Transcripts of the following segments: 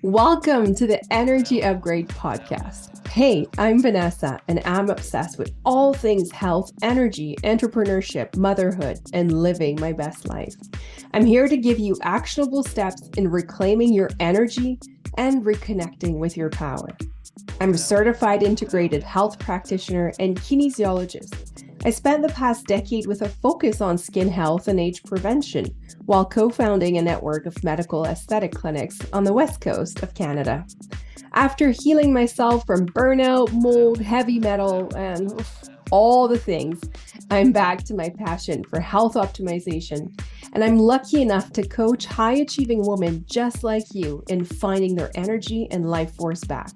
Welcome to the Energy Upgrade podcast. Hey, I'm Vanessa, and I'm obsessed with all things health, energy, entrepreneurship, motherhood, and living my best life. I'm here to give you actionable steps in reclaiming your energy and reconnecting with your power. I'm a certified integrated health practitioner and kinesiologist. I spent the past decade with a focus on skin health and age prevention while co-founding a network of medical aesthetic clinics on the west coast of Canada. After healing myself from burnout, mold, heavy metal, and all the things, I'm back to my passion for health optimization, and I'm lucky enough to coach high-achieving women just like you in finding their energy and life force back.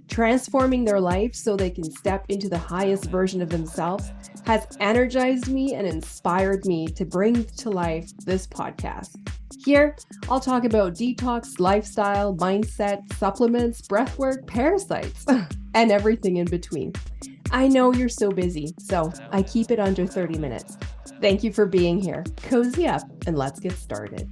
Transforming their life so they can step into the highest version of themselves has energized me and inspired me to bring to life this podcast. Here, I'll talk about detox, lifestyle, mindset, supplements, breathwork, parasites, and everything in between. I know you're so busy, so I keep it under 30 minutes. Thank you for being here. Cozy up and let's get started.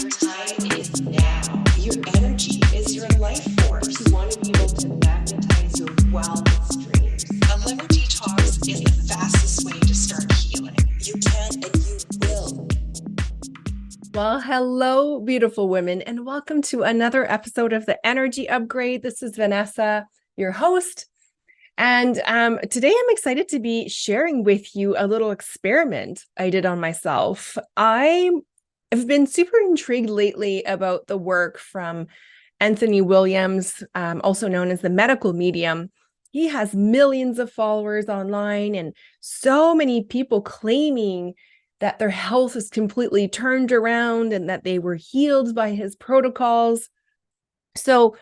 Your time is now. Your energy is your life force. You want to be able to magnetize your wellness dreams. A liver detox is the fastest way to start healing. You can and you will. Well, hello, beautiful women, and welcome to another episode of the Energy Upgrade. This is Vanessa, your host. And today I'm excited to be sharing with you a little experiment I did on myself. I've been super intrigued lately about the work from Anthony Williams, also known as the medical medium. He has millions of followers online and so many people claiming that their health is completely turned around and that they were healed by his protocols. So,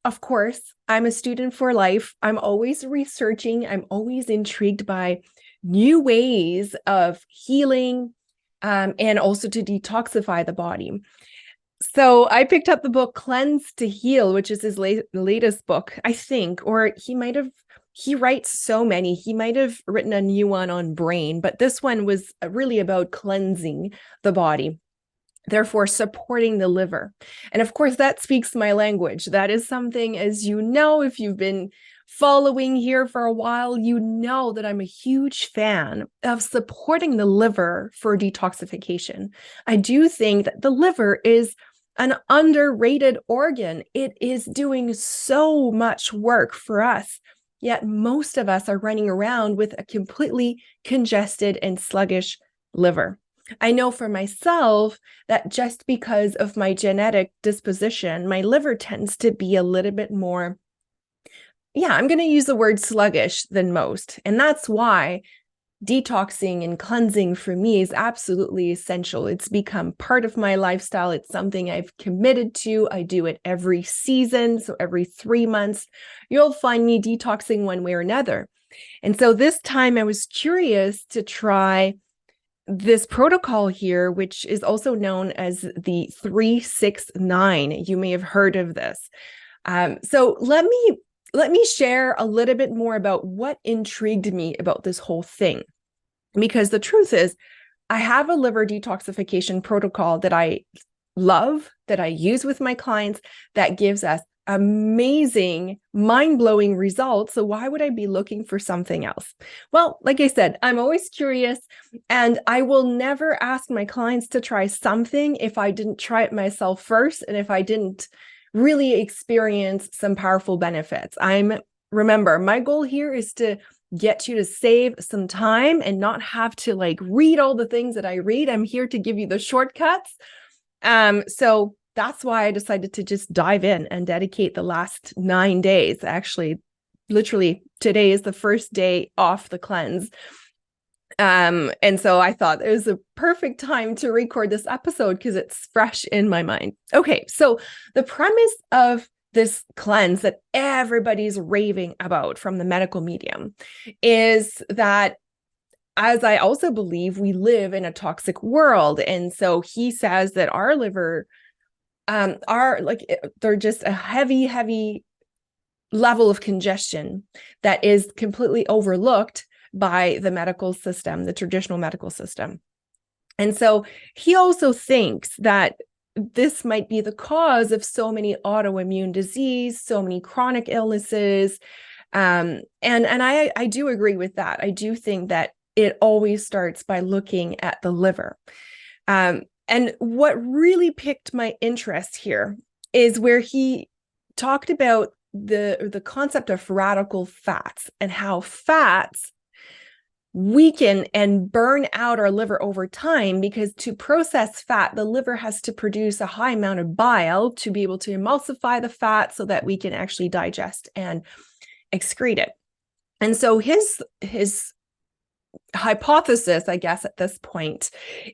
of course, I'm a student for life. I'm always researching. I'm always intrigued by new ways of healing, and also to detoxify the body. So I picked up the book Cleanse to Heal, which is his latest book, I think, or he writes so many. He might have written a new one on brain, but this one was really about cleansing the body, therefore supporting the liver. And of course, that speaks my language. That is something, as you know, if you've been following here for a while, you know that I'm a huge fan of supporting the liver for detoxification. I do think that the liver is an underrated organ. It is doing so much work for us, yet most of us are running around with a completely congested and sluggish liver. I know for myself that just because of my genetic disposition, my liver tends to be a little bit more, I'm going to use the word sluggish than most. And that's why detoxing and cleansing for me is absolutely essential. It's become part of my lifestyle. It's something I've committed to. I do it every season. So every 3 months, you'll find me detoxing one way or another. And so this time I was curious to try this protocol here, which is also known as the 369. You may have heard of this. So let me share a little bit more about what intrigued me about this whole thing. Because the truth is, I have a liver detoxification protocol that I love, that I use with my clients, that gives us amazing, mind-blowing results. So why would I be looking for something else? Well, like I said, I'm always curious, and I will never ask my clients to try something if I didn't try it myself first, and if I didn't really experience some powerful benefits. Remember, my goal here is to get you to save some time and not have to read all the things that I read. I'm here to give you the shortcuts. So that's why I decided to just dive in and dedicate the last 9 days. Actually, literally today is the first day off the cleanse. And so I thought it was a perfect time to record this episode because it's fresh in my mind. Okay, so the premise of this cleanse that everybody's raving about from the medical medium is that, as I also believe, we live in a toxic world. And so he says that our liver they're just a heavy level of congestion that is completely overlooked by the medical system, the traditional medical system. And so he also thinks that this might be the cause of so many autoimmune disease, so many chronic illnesses. And I do agree with that. I do think that it always starts by looking at the liver. And what really piqued my interest here is where he talked about the concept of radical fats and how fats weaken and burn out our liver over time, because to process fat, the liver has to produce a high amount of bile to be able to emulsify the fat so that we can actually digest and excrete it. And so his hypothesis, I guess, at this point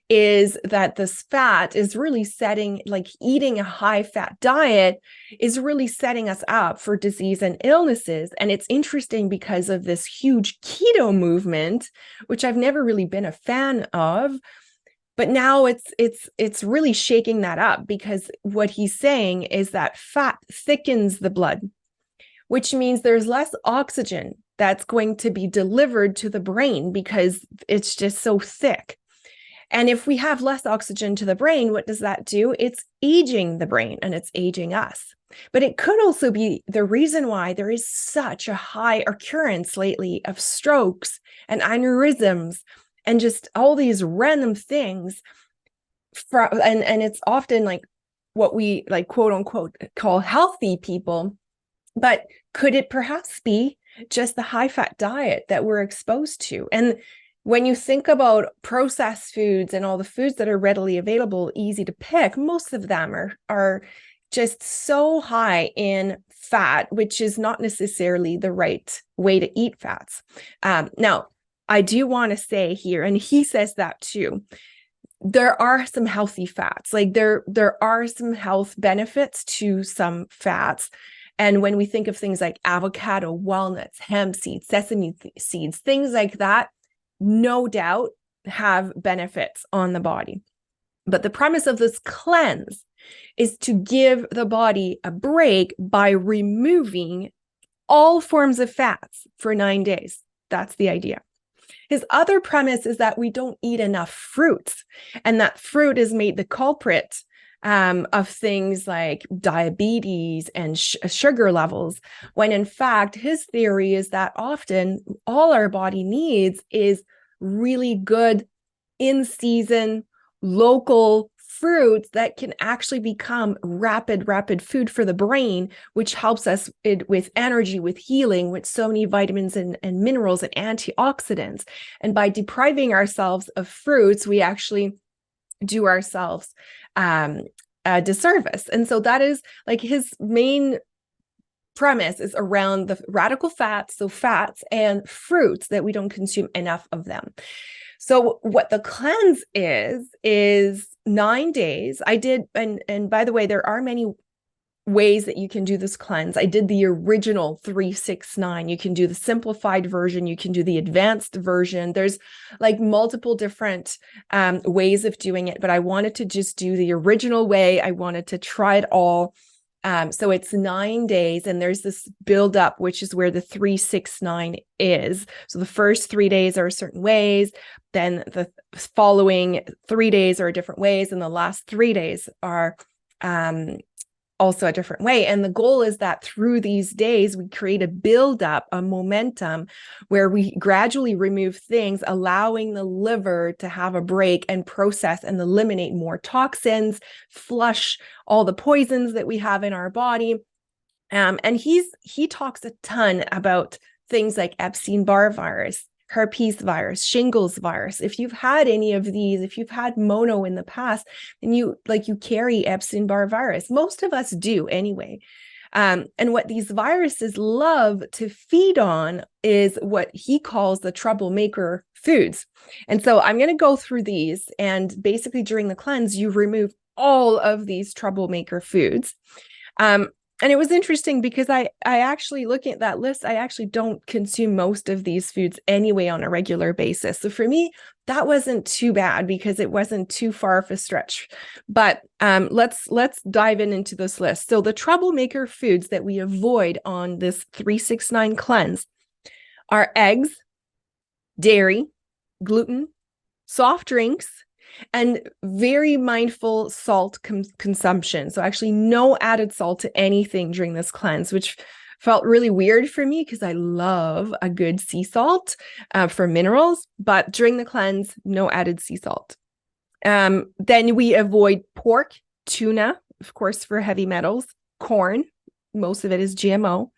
is that this fat is really setting, like eating a high fat diet is really setting us up for disease and illnesses. And it's interesting because of this huge keto movement, which I've never really been a fan of. But now it's really shaking that up, because what he's saying is that fat thickens the blood, which means there's less oxygen that's going to be delivered to the brain because it's just so thick. And if we have less oxygen to the brain, what does that do? It's aging the brain and it's aging us. But it could also be the reason why there is such a high occurrence lately of strokes and aneurysms and just all these random things. And it's often like what we like, quote unquote, call healthy people. But could it perhaps be just the high fat diet that we're exposed to? And when you think about processed foods and all the foods that are readily available, easy to pick, most of them are just so high in fat, which is not necessarily the right way to eat fats. Now, I do want to say here, and he says that too, there are some healthy fats. Like there are some health benefits to some fats. And when we think of things like avocado, walnuts, hemp seeds, sesame seeds, things like that, no doubt have benefits on the body. But the premise of this cleanse is to give the body a break by removing all forms of fats for 9 days. That's the idea. His other premise is that we don't eat enough fruits, and that fruit is made the culprit of things like diabetes and sugar levels, when in fact, his theory is that often all our body needs is really good in-season, local fruits that can actually become rapid food for the brain, which helps us with energy, with healing, with so many vitamins and minerals and antioxidants. And by depriving ourselves of fruits, we actually do ourselves a disservice. And so that is like his main premise is around the radical fats, so fats and fruits, that we don't consume enough of them. So what the cleanse is 9 days. I did, and by the way, there are many ways that you can do this cleanse. I did the original 369. You can do the simplified version. You can do the advanced version. There's like multiple different ways of doing it, but I wanted to just do the original way. I wanted to try it all. So it's 9 days, and there's this build up, which is where the 369 is. So the first 3 days are certain ways, then the following 3 days are different ways, and the last 3 days are also a different way. And the goal is that through these days, we create a buildup, a momentum where we gradually remove things, allowing the liver to have a break and process and eliminate more toxins, flush all the poisons that we have in our body. And he talks a ton about things like Epstein-Barr virus, herpes virus, shingles virus. If you've had any of these, if you've had mono in the past, and you carry Epstein-Barr virus, most of us do anyway. And what these viruses love to feed on is what he calls the troublemaker foods. And so I'm going to go through these, and basically during the cleanse, you remove all of these troublemaker foods. And it was interesting because I actually, looking at that list, I actually don't consume most of these foods anyway on a regular basis. So for me, that wasn't too bad because it wasn't too far of a stretch. But let's dive into this list. So the troublemaker foods that we avoid on this 369 cleanse are eggs, dairy, gluten, soft drinks, and very mindful salt consumption. So actually no added salt to anything during this cleanse, which felt really weird for me because I love a good sea salt for minerals, but during the cleanse, no added sea salt. Then we avoid pork, tuna, of course, for heavy metals, corn, most of it is GMO.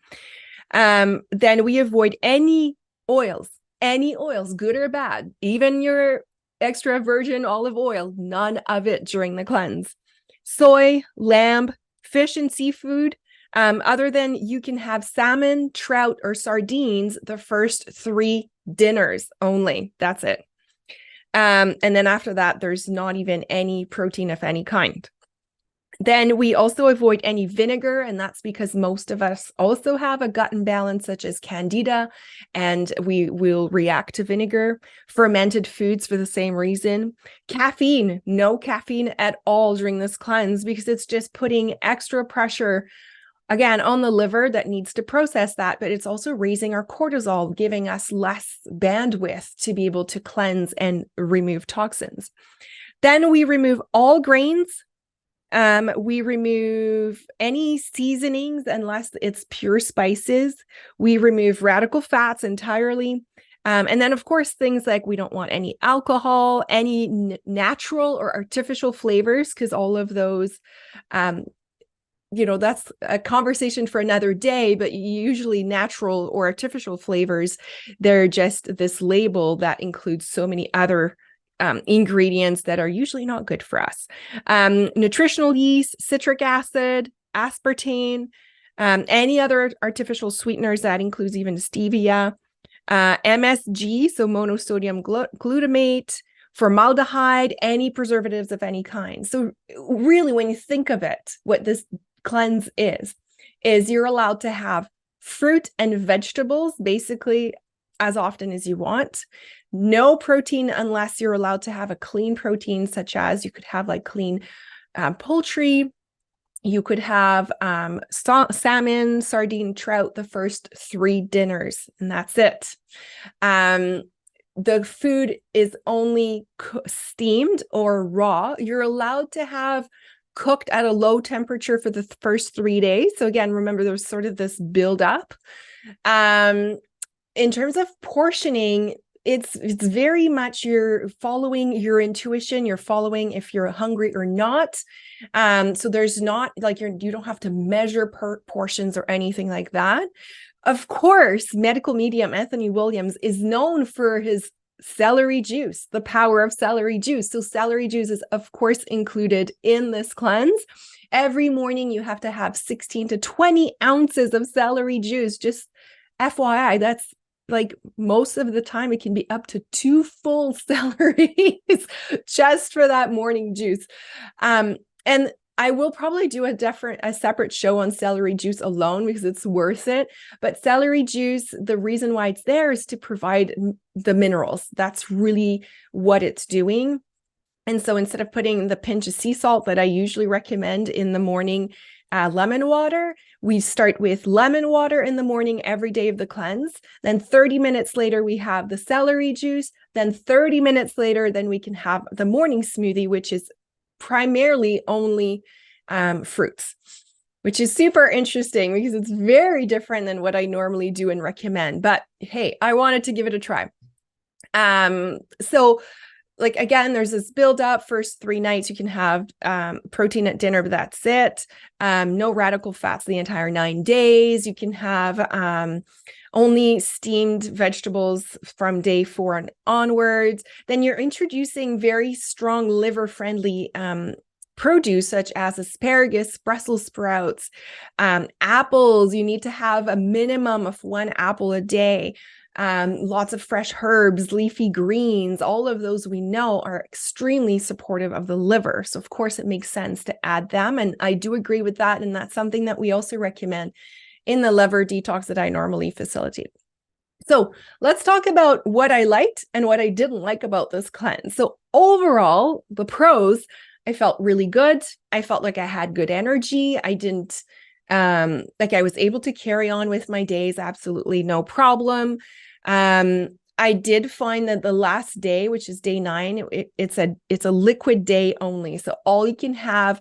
Then we avoid any oils, good or bad, even your extra virgin olive oil, none of it during the cleanse. Soy, lamb, fish and seafood, other than you can have salmon, trout, or sardines the first 3 dinners only. That's it. And then after that, there's not even any protein of any kind. Then we also avoid any vinegar, and that's because most of us also have a gut imbalance such as candida, and we will react to vinegar. Fermented foods for the same reason. Caffeine, no caffeine at all during this cleanse because it's just putting extra pressure, again, on the liver that needs to process that, but it's also raising our cortisol, giving us less bandwidth to be able to cleanse and remove toxins. Then we remove all grains. We remove any seasonings unless it's pure spices. We remove radical fats entirely. And then, of course, things like we don't want any alcohol, any natural or artificial flavors, because all of those, that's a conversation for another day, but usually natural or artificial flavors, they're just this label that includes so many other ingredients that are usually not good for us. Nutritional yeast, citric acid, aspartame, any other artificial sweeteners, that includes even stevia, MSG, so monosodium glutamate, formaldehyde, any preservatives of any kind. So really, when you think of it, what this cleanse is you're allowed to have fruit and vegetables basically as often as you want. No protein unless you're allowed to have a clean protein, such as you could have like clean poultry. You could have salmon, sardine, trout the first 3 dinners, and that's it. The food is only steamed or raw. You're allowed to have cooked at a low temperature for the first 3 days. So again, remember, there's sort of this build up. In terms of portioning, it's very much you're following your intuition. You're following if you're hungry or not. So there's not like you don't have to measure portions or anything like that. Of course, medical medium Anthony Williams is known for his celery juice, the power of celery juice. So celery juice is, of course, included in this cleanse. Every morning you have to have 16 to 20 ounces of celery juice. Just FYI, that's like most of the time it can be up to 2 full celeries just for that morning juice. And I will probably do a separate show on celery juice alone because it's worth it. But celery juice, the reason why it's there is to provide the minerals. That's really what it's doing. And so instead of putting the pinch of sea salt that I usually recommend in the morning, lemon water, we start with lemon water in the morning every day of the cleanse. Then 30 minutes later, we have the celery juice. Then 30 minutes later, then we can have the morning smoothie, which is primarily only fruits, which is super interesting because it's very different than what I normally do and recommend. But hey, I wanted to give it a try. So like, again, there's this build up. First 3 nights, you can have protein at dinner, but that's it. No radical fats the entire 9 days. You can have only steamed vegetables from day 4 and onwards. Then you're introducing very strong liver-friendly produce, such as asparagus, Brussels sprouts, apples. You need to have a minimum of 1 apple a day. Lots of fresh herbs, leafy greens, all of those we know are extremely supportive of the liver. So of course it makes sense to add them. And I do agree with that. And that's something that we also recommend in the liver detox that I normally facilitate. So let's talk about what I liked and what I didn't like about this cleanse. So overall, the pros, I felt really good. I felt like I had good energy. I didn't I was able to carry on with my days absolutely no problem. I did find that the last day, which is day 9, it's a liquid day only. So all you can have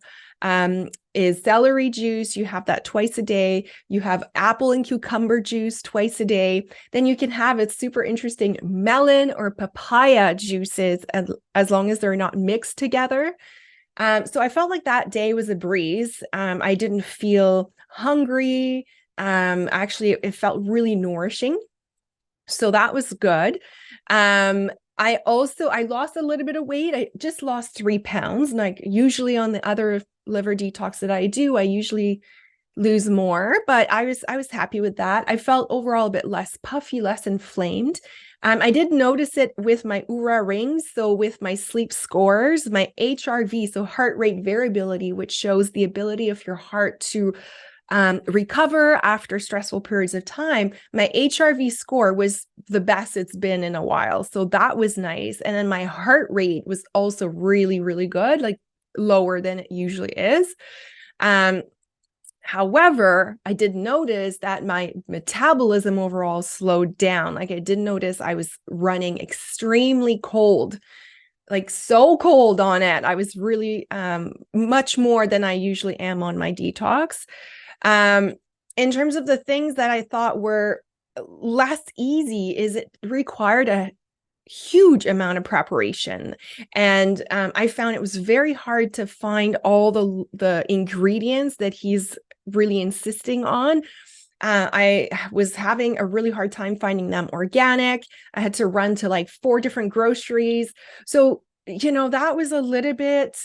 is celery juice. You have that twice a day. You have apple and cucumber juice twice a day. Then you can have, it's super interesting, melon or papaya juices, as long as they're not mixed together. So I felt like that day was a breeze. I didn't feel hungry. Actually, it felt really nourishing. So that was good. I lost a little bit of weight. I just lost 3 pounds. Like usually on the other liver detox that I do, I usually lose more, but I was happy with that. I felt overall a bit less puffy, less inflamed. I did notice it with my Oura rings. So with my sleep scores, my HRV, so heart rate variability, which shows the ability of your heart to recover after stressful periods of time, my HRV score was the best it's been in a while. So that was nice. And then my heart rate was also really, really good, like lower than it usually is. However, I did notice that my metabolism overall slowed down. Like I did notice I was running extremely cold, like so cold on it. I was really much more than I usually am on my detox. In terms of the things that I thought were less easy, is it required a huge amount of preparation. And I found it was very hard to find all the ingredients that he's really insisting on. I was having a really hard time finding them organic. I had to run to like 4 different groceries. So, that was a little bit,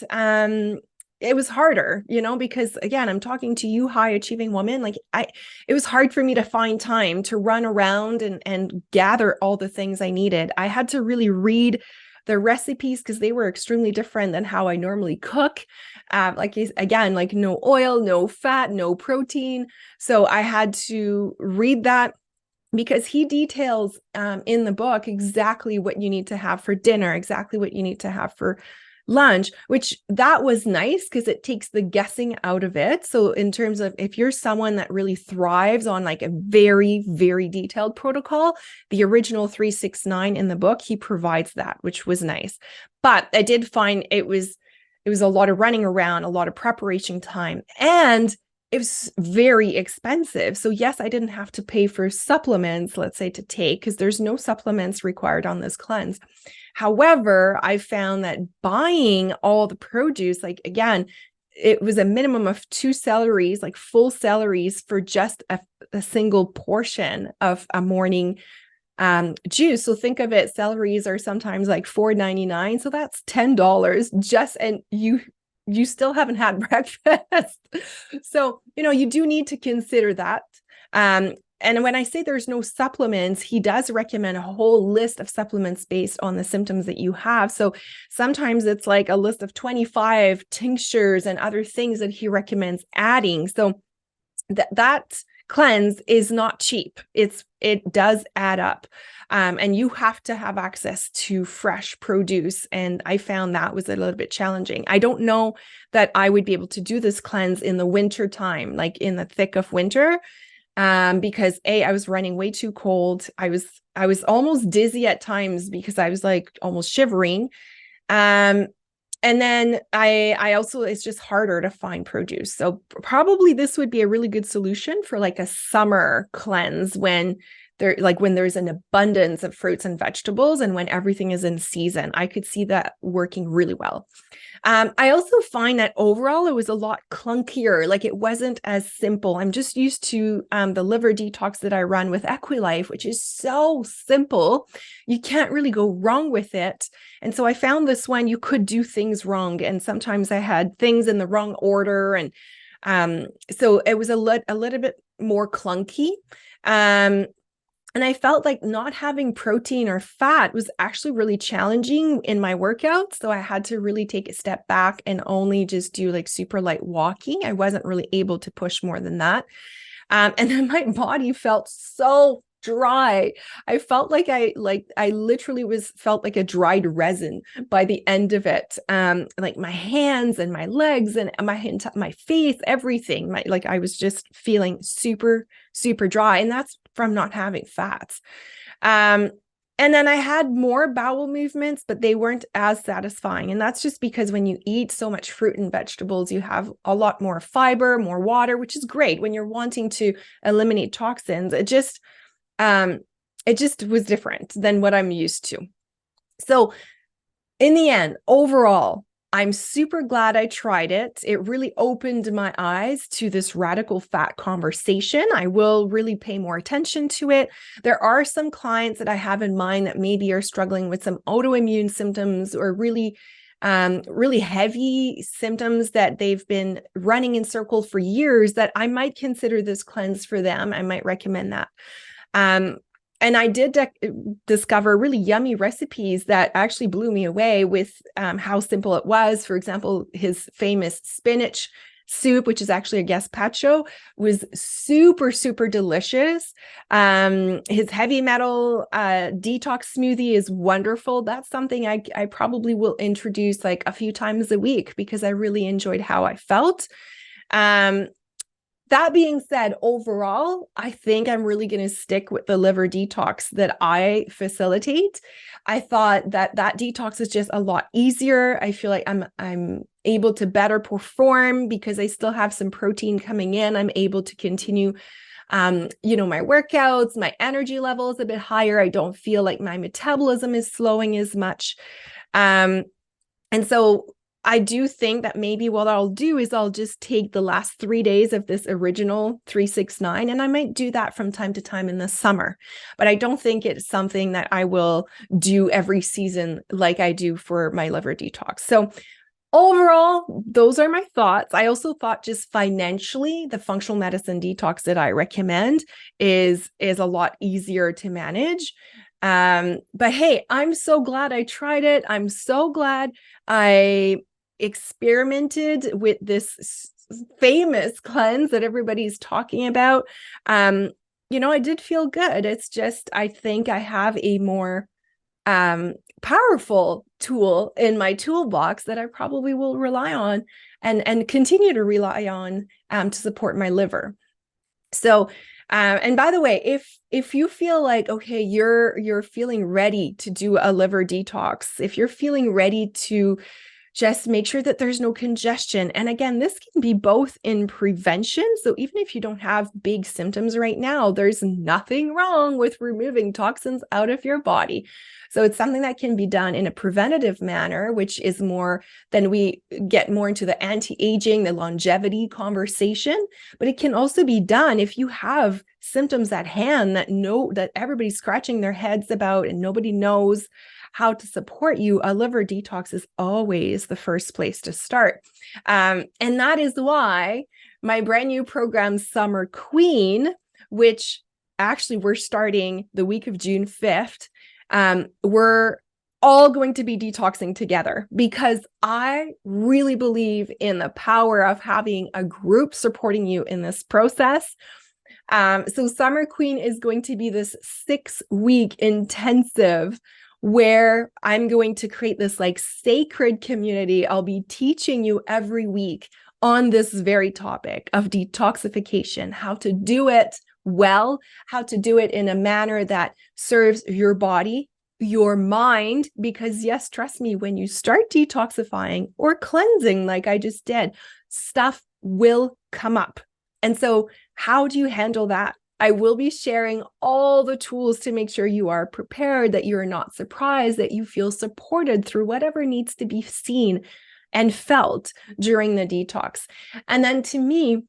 it was harder, because again, I'm talking to you, high achieving woman. Like it was hard for me to find time to run around and gather all the things I needed. I had to really read the recipes because they were extremely different than how I normally cook. Like again, like no oil, no fat, no protein. So I had to read that, because he details in the book exactly what you need to have for dinner, exactly what you need to have for lunch, which that was nice because it takes the guessing out of it. So in terms of if you're someone that really thrives on like a very, very detailed protocol, the original 369 in the book, he provides that, which was nice. But I did find it was a lot of running around, a lot of preparation time, and it was very expensive. So yes, I didn't have to pay for supplements, let's say, to take, because there's no supplements required on this cleanse. However, I found that buying all the produce, like again, it was a minimum of 2 celeries, like full celeries, for just a single portion of a morning juice. So think of it, celeries are sometimes like $4.99. So that's $10 just, and you still haven't had breakfast. So, you do need to consider that. And when I say there's no supplements, he does recommend a whole list of supplements based on the symptoms that you have. So sometimes it's like a list of 25 tinctures and other things that he recommends adding. So that cleanse is not cheap. It does add up. And you have to have access to fresh produce. And I found that was a little bit challenging. I don't know that I would be able to do this cleanse in the winter time, like in the thick of winter. Because I was running way too cold. I was almost dizzy at times because I was like almost shivering. And then I also, it's just harder to find produce. So probably this would be a really good solution for like a summer cleanse when there's an abundance of fruits and vegetables and when everything is in season. I could see that working really well. I also find that overall it was a lot clunkier. Like it wasn't as simple. I'm just used to the liver detox that I run with Equilife, which is so simple. You can't really go wrong with it. And so I found this one, you could do things wrong. And sometimes I had things in the wrong order. And so it was a little bit more clunky. And I felt like not having protein or fat was actually really challenging in my workouts. So I had to really take a step back and only just do like super light walking. I wasn't really able to push more than that. And then my body felt so dry. I felt like I literally felt like a dried resin by the end of it. Like my hands and my legs and my face, everything. I was just feeling super, super dry. And that's from not having fats. And then I had more bowel movements, but they weren't as satisfying. And that's just because when you eat so much fruit and vegetables, you have a lot more fiber, more water, which is great when you're wanting to eliminate toxins. It just was different than what I'm used to. So in the end, overall, I'm super glad I tried it. It really opened my eyes to this radical fat conversation. I will really pay more attention to it. There are some clients that I have in mind that maybe are struggling with some autoimmune symptoms or really heavy symptoms that they've been running in circles for years, that I might consider this cleanse for them. I might recommend that. And I did discover really yummy recipes that actually blew me away with how simple it was. For example, his famous spinach soup, which is actually a gazpacho, was super, super delicious. His heavy metal detox smoothie is wonderful. That's something I probably will introduce like a few times a week because I really enjoyed how I felt. That being said, overall, I think I'm really going to stick with the liver detox that I facilitate. I thought that detox is just a lot easier. I feel like I'm able to better perform because I still have some protein coming in. I'm able to continue, my workouts, my energy level is a bit higher. I don't feel like my metabolism is slowing as much. And so I do think that maybe what I'll do is I'll just take the last 3 days of this original 369, and I might do that from time to time in the summer. But I don't think it's something that I will do every season like I do for my liver detox. So overall, those are my thoughts. I also thought just financially, the functional medicine detox that I recommend is a lot easier to manage. But hey, I'm so glad I tried it. I'm so glad I experimented with this famous cleanse that everybody's talking about. I did feel good. It's just, I think I have a more powerful tool in my toolbox that I probably will rely on and continue to rely on to support my liver. So, and by the way, if you feel like, okay, you're feeling ready to do a liver detox, if you're feeling ready to just make sure that there's no congestion. And again, this can be both in prevention. So even if you don't have big symptoms right now, there's nothing wrong with removing toxins out of your body. So it's something that can be done in a preventative manner, which is more than we get more into the anti-aging, the longevity conversation. But it can also be done if you have symptoms at hand that everybody's scratching their heads about and nobody knows how to support you. A liver detox is always the first place to start. And that is why my brand new program, Summer Queen, which actually we're starting the week of June 5th, we're all going to be detoxing together because I really believe in the power of having a group supporting you in this process. So Summer Queen is going to be this 6-week intensive where I'm going to create this like sacred community. I'll be teaching you every week on this very topic of detoxification, how to do it well, how to do it in a manner that serves your body, your mind, because yes, trust me, when you start detoxifying or cleansing, like I just did, stuff will come up. And so how do you handle that? I will be sharing all the tools to make sure you are prepared, that you're not surprised, that you feel supported through whatever needs to be seen and felt during the detox. And then to me,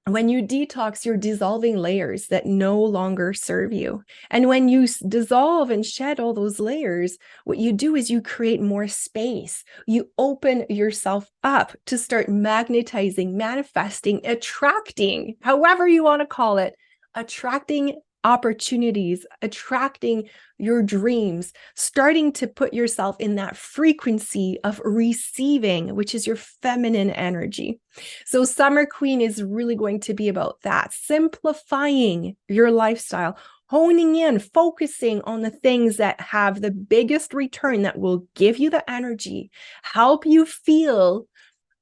when you detox, you're dissolving layers that no longer serve you. And when you dissolve and shed all those layers, what you do is you create more space. You open yourself up to start magnetizing, manifesting, attracting, however you want to call it, attracting opportunities, attracting your dreams, starting to put yourself in that frequency of receiving, which is your feminine energy. So Summer Queen is really going to be about that, simplifying your lifestyle, honing in, focusing on the things that have the biggest return, that will give you the energy, help you feel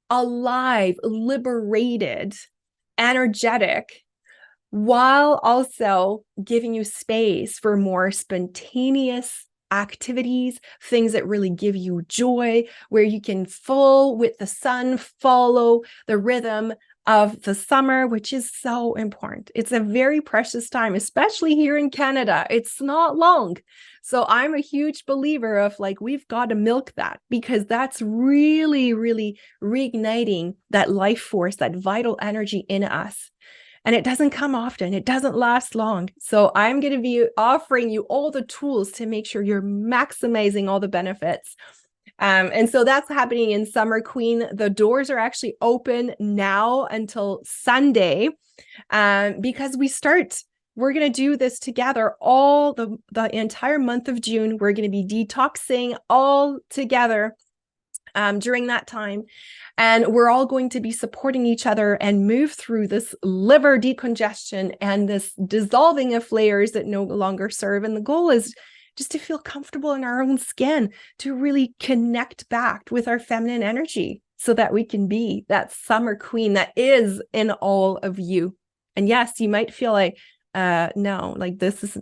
alive, liberated, energetic, while also giving you space for more spontaneous activities, things that really give you joy, where you can full with the sun, follow the rhythm of the summer, which is so important. It's a very precious time, especially here in Canada. It's not long. So I'm a huge believer of like, we've got to milk that, because that's really, really reigniting that life force, that vital energy in us. And it doesn't come often. It doesn't last long. So I'm going to be offering you all the tools to make sure you're maximizing all the benefits. And so that's happening in Summer Queen. The doors are actually open now until Sunday, because we're going to do this together all the entire month of June. We're going to be detoxing all together during that time. And we're all going to be supporting each other and move through this liver decongestion and this dissolving of layers that no longer serve. And the goal is just to feel comfortable in our own skin, to really connect back with our feminine energy so that we can be that summer queen that is in all of you. And yes, you might feel like, no, like this is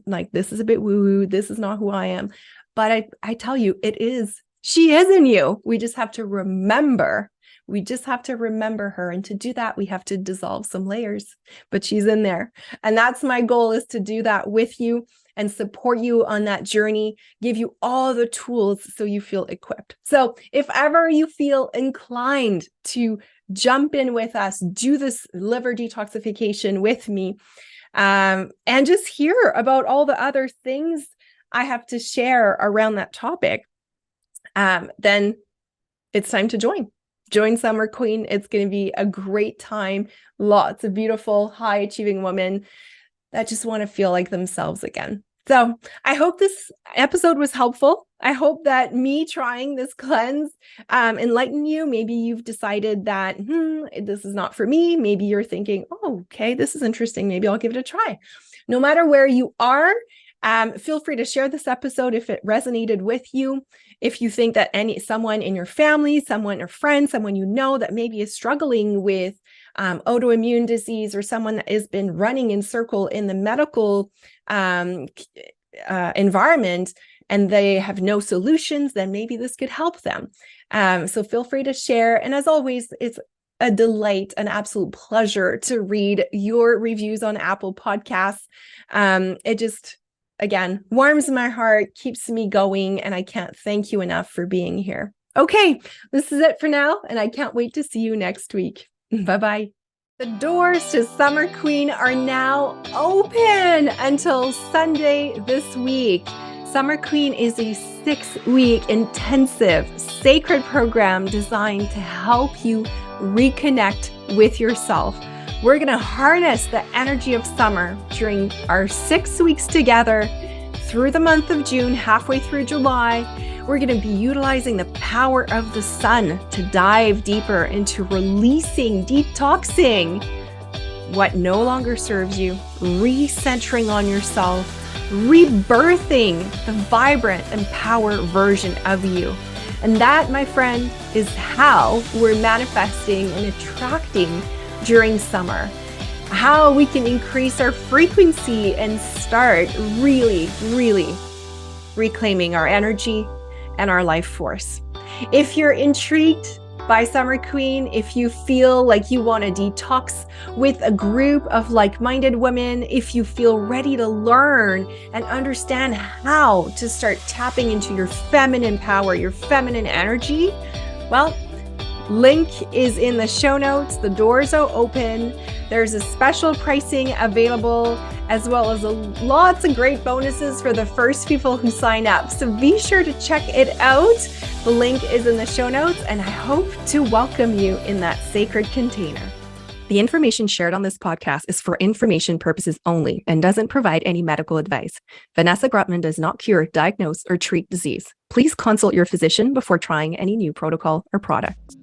a bit woo-woo. This is not who I am. But I tell you, she is in you. We just have to remember. We just have to remember her. And to do that, we have to dissolve some layers, but she's in there. And that's my goal, is to do that with you and support you on that journey, give you all the tools so you feel equipped. So if ever you feel inclined to jump in with us, do this liver detoxification with me, and just hear about all the other things I have to share around that topic, then it's time to join Summer Queen. It's going to be a great time. Lots of beautiful, high achieving women that just want to feel like themselves again. So I hope this episode was helpful. I hope that me trying this cleanse enlightened you. Maybe you've decided that this is not for me. Maybe you're thinking, oh, okay, this is interesting. Maybe I'll give it a try. No matter where you are, feel free to share this episode if it resonated with you. If you think that someone in your family, someone, a friend, someone you know that maybe is struggling with autoimmune disease, or someone that has been running in circle in the medical environment and they have no solutions, then maybe this could help them. So feel free to share. And as always, it's a delight, an absolute pleasure to read your reviews on Apple Podcasts. It just, again, warms my heart, keeps me going, and I can't thank you enough for being here. Okay, this is it for now, and I can't wait to see you next week. Bye-bye. The doors to Summer Queen are now open until Sunday this week. Summer Queen is a 6-week intensive sacred program designed to help you reconnect with yourself. We're going to harness the energy of summer during our 6 weeks together through the month of June, halfway through July. We're going to be utilizing the power of the sun to dive deeper into releasing, detoxing what no longer serves you, recentering on yourself, rebirthing the vibrant, empowered version of you. And that, my friend, is how we're manifesting and attracting during summer. How we can increase our frequency and start really, really reclaiming our energy and our life force. If you're intrigued by Summer Queen, if you feel like you want to detox with a group of like-minded women, if you feel ready to learn and understand how to start tapping into your feminine power, your feminine energy, well, link is in the show notes. The doors are open. There's a special pricing available, as well as lots of great bonuses for the first people who sign up. So be sure to check it out. The link is in the show notes, and I hope to welcome you in that sacred container. The information shared on this podcast is for information purposes only and doesn't provide any medical advice. Vanessa Grotman does not cure, diagnose, or treat disease. Please consult your physician before trying any new protocol or product.